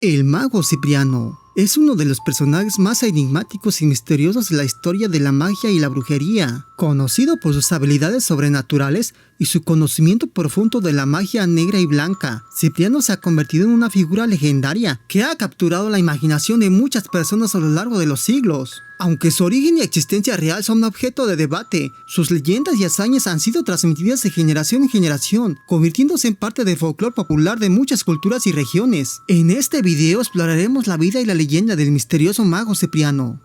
El mago Cipriano es uno de los personajes más enigmáticos y misteriosos de la historia de la magia y la brujería. Conocido por sus habilidades sobrenaturales y su conocimiento profundo de la magia negra y blanca, Cipriano se ha convertido en una figura legendaria que ha capturado la imaginación de muchas personas a lo largo de los siglos. Aunque su origen y existencia real son objeto de debate, sus leyendas y hazañas han sido transmitidas de generación en generación, convirtiéndose en parte del folclore popular de muchas culturas y regiones. En este video exploraremos la vida y la leyenda del misterioso mago Cipriano.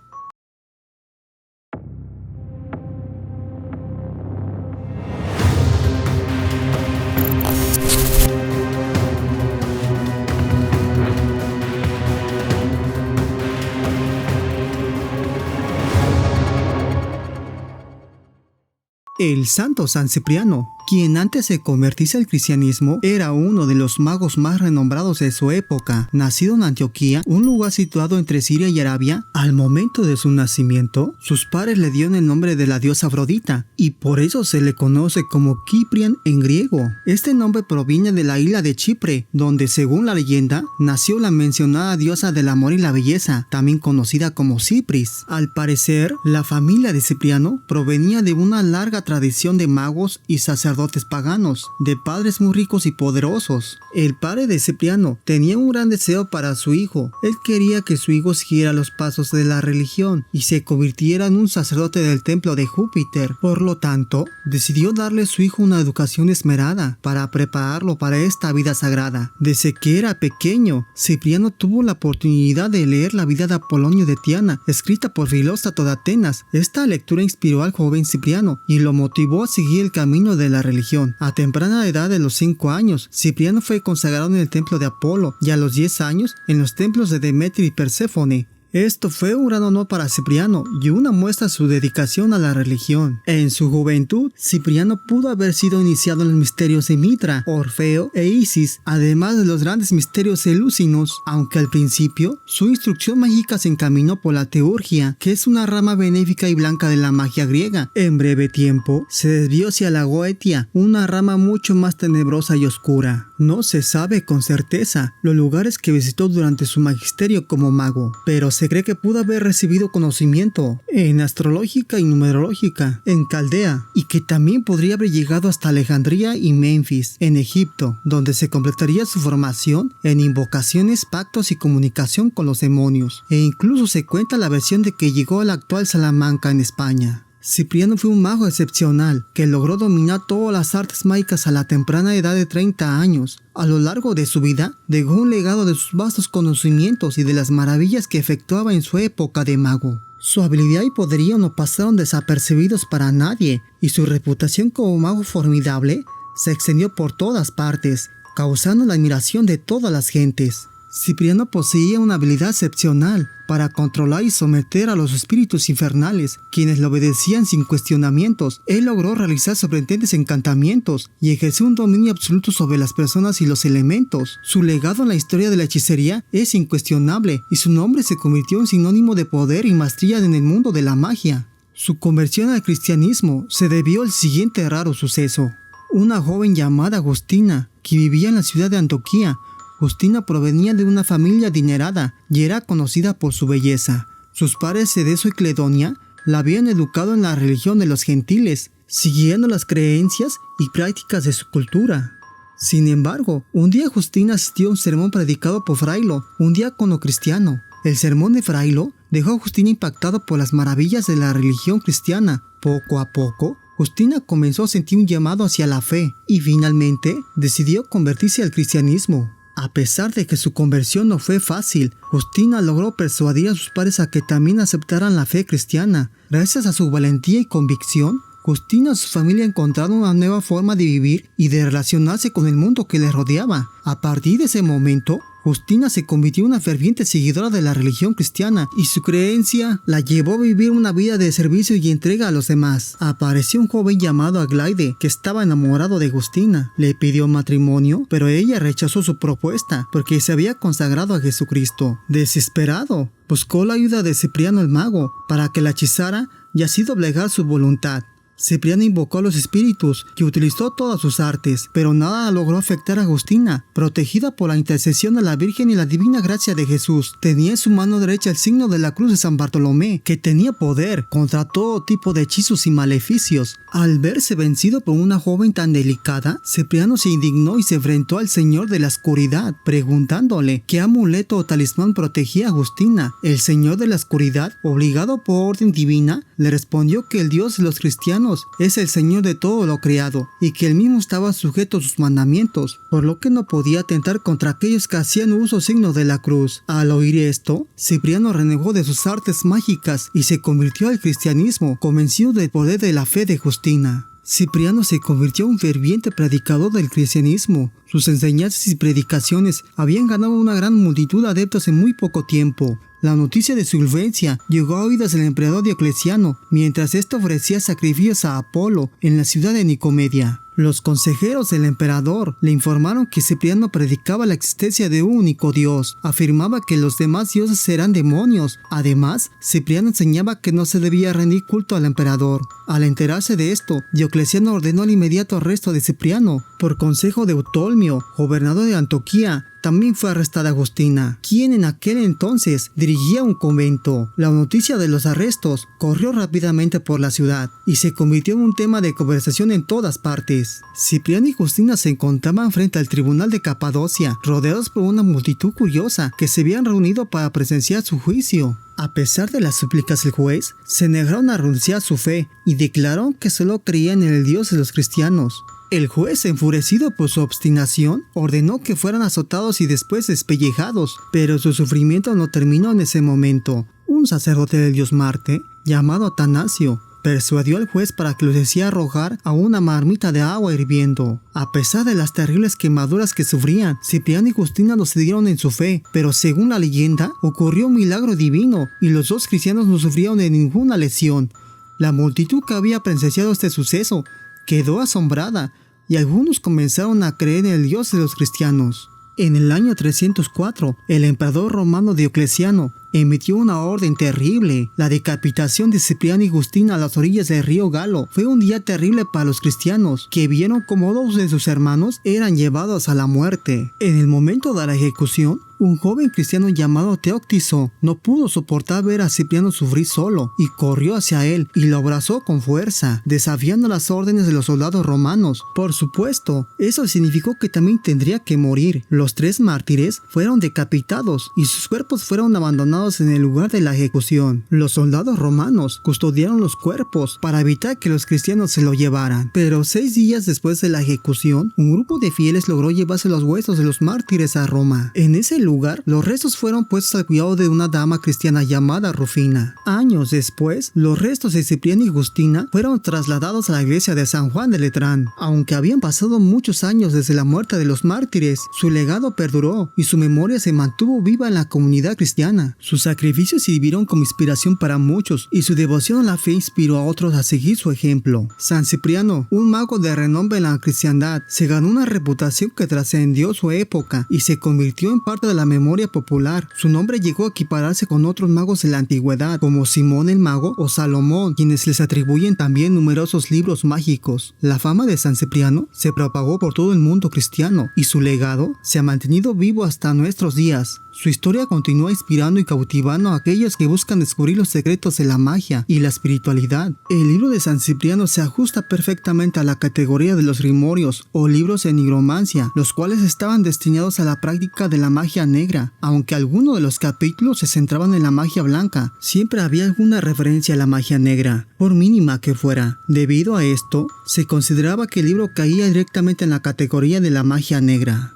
El santo San Cipriano, quien antes de convertirse al cristianismo, era uno de los magos más renombrados de su época. Nacido en Antioquía, un lugar situado entre Siria y Arabia, al momento de su nacimiento, sus padres le dieron el nombre de la diosa Afrodita, y por eso se le conoce como Kiprian en griego. Este nombre proviene de la isla de Chipre, donde según la leyenda, nació la mencionada diosa del amor y la belleza, también conocida como Cipris. Al parecer, la familia de Cipriano provenía de una larga tradición de magos y sacerdotes paganos, de padres muy ricos y poderosos. El padre de Cipriano tenía un gran deseo para su hijo. Él quería que su hijo siguiera los pasos de la religión y se convirtiera en un sacerdote del templo de Júpiter. Por lo tanto, decidió darle a su hijo una educación esmerada para prepararlo para esta vida sagrada. Desde que era pequeño, Cipriano tuvo la oportunidad de leer la vida de Apolonio de Tiana, escrita por Filóstrato de Atenas. Esta lectura inspiró al joven Cipriano y lo motivó a seguir el camino de la religión. A temprana edad de los 5 años, Cipriano fue consagrado en el templo de Apolo y a los 10 años en los templos de Demetria y Perséfone. Esto fue un gran honor para Cipriano y una muestra de su dedicación a la religión. En su juventud, Cipriano pudo haber sido iniciado en los misterios de Mitra, Orfeo e Isis, además de los grandes misterios eleusinos, aunque al principio, su instrucción mágica se encaminó por la teurgia, que es una rama benéfica y blanca de la magia griega. En breve tiempo, se desvió hacia la goetia, una rama mucho más tenebrosa y oscura. No se sabe con certeza los lugares que visitó durante su magisterio como mago, pero se cree que pudo haber recibido conocimiento en astrológica y numerológica en Caldea, y que también podría haber llegado hasta Alejandría y Memphis, en Egipto, donde se completaría su formación en invocaciones, pactos y comunicación con los demonios, e incluso se cuenta la versión de que llegó a la actual Salamanca en España. Cipriano fue un mago excepcional que logró dominar todas las artes mágicas a la temprana edad de 30 años. A lo largo de su vida, dejó un legado de sus vastos conocimientos y de las maravillas que efectuaba en su época de mago. Su habilidad y poderío no pasaron desapercibidos para nadie, y su reputación como mago formidable se extendió por todas partes, causando la admiración de todas las gentes. Cipriano poseía una habilidad excepcional para controlar y someter a los espíritus infernales, quienes le obedecían sin cuestionamientos. Él logró realizar sorprendentes encantamientos y ejerció un dominio absoluto sobre las personas y los elementos. Su legado en la historia de la hechicería es incuestionable y su nombre se convirtió en sinónimo de poder y maestría en el mundo de la magia. Su conversión al cristianismo se debió al siguiente raro suceso. Una joven llamada Justina, que vivía en la ciudad de Antioquía. Justina provenía de una familia adinerada y era conocida por su belleza. Sus padres Cedeso y Cledonia la habían educado en la religión de los gentiles, siguiendo las creencias y prácticas de su cultura. Sin embargo, un día Justina asistió a un sermón predicado por Frailo, un diácono cristiano. El sermón de Frailo dejó a Justina impactada por las maravillas de la religión cristiana. Poco a poco, Justina comenzó a sentir un llamado hacia la fe y finalmente decidió convertirse al cristianismo. A pesar de que su conversión no fue fácil, Justina logró persuadir a sus padres a que también aceptaran la fe cristiana. Gracias a su valentía y convicción, Justina y su familia encontraron una nueva forma de vivir y de relacionarse con el mundo que les rodeaba. A partir de ese momento, Justina se convirtió en una ferviente seguidora de la religión cristiana y su creencia la llevó a vivir una vida de servicio y entrega a los demás. Apareció un joven llamado Aglaide que estaba enamorado de Justina. Le pidió matrimonio, pero ella rechazó su propuesta porque se había consagrado a Jesucristo. Desesperado, buscó la ayuda de Cipriano el mago para que la hechizara y así doblegar su voluntad. Cipriano invocó a los espíritus y utilizó todas sus artes, pero nada logró afectar a Agustina. Protegida por la intercesión de la Virgen y la divina gracia de Jesús, tenía en su mano derecha el signo de la cruz de San Bartolomé, que tenía poder contra todo tipo de hechizos y maleficios. Al verse vencido por una joven tan delicada, Cipriano se indignó y se enfrentó al Señor de la Oscuridad, preguntándole qué amuleto o talismán protegía a Agustina. El Señor de la Oscuridad, obligado por orden divina, le respondió que el Dios de los cristianos es el Señor de todo lo creado y que él mismo estaba sujeto a sus mandamientos, por lo que no podía atentar contra aquellos que hacían uso signo de la cruz. Al oír esto, Cipriano renegó de sus artes mágicas y se convirtió al cristianismo, convencido del poder de la fe de Agustina. Cipriano se convirtió en un ferviente predicador del cristianismo. Sus enseñanzas y predicaciones habían ganado una gran multitud de adeptos en muy poco tiempo. La noticia de su influencia llegó a oídos del emperador Diocleciano, mientras éste ofrecía sacrificios a Apolo en la ciudad de Nicomedia. Los consejeros del emperador le informaron que Cipriano predicaba la existencia de un único Dios, afirmaba que los demás dioses eran demonios. Además, Cipriano enseñaba que no se debía rendir culto al emperador. Al enterarse de esto, Diocleciano ordenó el inmediato arresto de Cipriano. Por consejo de Eutolmio, gobernador de Antioquía, también fue arrestada Agustina, quien en aquel entonces dirigía un convento. La noticia de los arrestos corrió rápidamente por la ciudad y se convirtió en un tema de conversación en todas partes. Cipriano y Agustina se encontraban frente al tribunal de Capadocia, rodeados por una multitud curiosa que se habían reunido para presenciar su juicio. A pesar de las súplicas del juez, se negaron a renunciar a su fe y declararon que solo creían en el Dios de los cristianos. El juez, enfurecido por su obstinación, ordenó que fueran azotados y después despellejados, pero su sufrimiento no terminó en ese momento. Un sacerdote del dios Marte, llamado Atanasio, persuadió al juez para que los hiciera arrojar a una marmita de agua hirviendo. A pesar de las terribles quemaduras que sufrían, Cipriano y Agustina no cedieron en su fe, pero según la leyenda, ocurrió un milagro divino y los dos cristianos no sufrieron de ninguna lesión. La multitud que había presenciado este suceso quedó asombrada y algunos comenzaron a creer en el Dios de los cristianos. En el año 304, el emperador romano Diocleciano emitió una orden terrible. La decapitación de Cipriano y Agustina a las orillas del río Galo fue un día terrible para los cristianos, que vieron como dos de sus hermanos eran llevados a la muerte. En el momento de la ejecución, un joven cristiano llamado Teóctiso no pudo soportar ver a Cipriano sufrir solo y corrió hacia él y lo abrazó con fuerza, desafiando las órdenes de los soldados romanos. Por supuesto, eso significó que también tendría que morir. Los 3 mártires fueron decapitados y sus cuerpos fueron abandonados en el lugar de la ejecución. Los soldados romanos custodiaron los cuerpos para evitar que los cristianos se lo llevaran. Pero 6 días después de la ejecución, un grupo de fieles logró llevarse los huesos de los mártires a Roma. En ese lugar, los restos fueron puestos al cuidado de una dama cristiana llamada Rufina. Años después, los restos de Cipriano y Agustina fueron trasladados a la iglesia de San Juan de Letrán. Aunque habían pasado muchos años desde la muerte de los mártires, su legado perduró y su memoria se mantuvo viva en la comunidad cristiana. Sus sacrificios sirvieron como inspiración para muchos y su devoción a la fe inspiró a otros a seguir su ejemplo. San Cipriano, un mago de renombre en la cristiandad, se ganó una reputación que trascendió su época y se convirtió en parte de la memoria popular. Su nombre llegó a equipararse con otros magos de la antigüedad, como Simón el Mago o Salomón, quienes les atribuyen también numerosos libros mágicos. La fama de San Cipriano se propagó por todo el mundo cristiano y su legado se ha mantenido vivo hasta nuestros días. Su historia continúa inspirando y cautivando a aquellos que buscan descubrir los secretos de la magia y la espiritualidad. El libro de San Cipriano se ajusta perfectamente a la categoría de los grimorios o libros de nigromancia, los cuales estaban destinados a la práctica de la magia negra. Aunque algunos de los capítulos se centraban en la magia blanca, siempre había alguna referencia a la magia negra, por mínima que fuera. Debido a esto, se consideraba que el libro caía directamente en la categoría de la magia negra.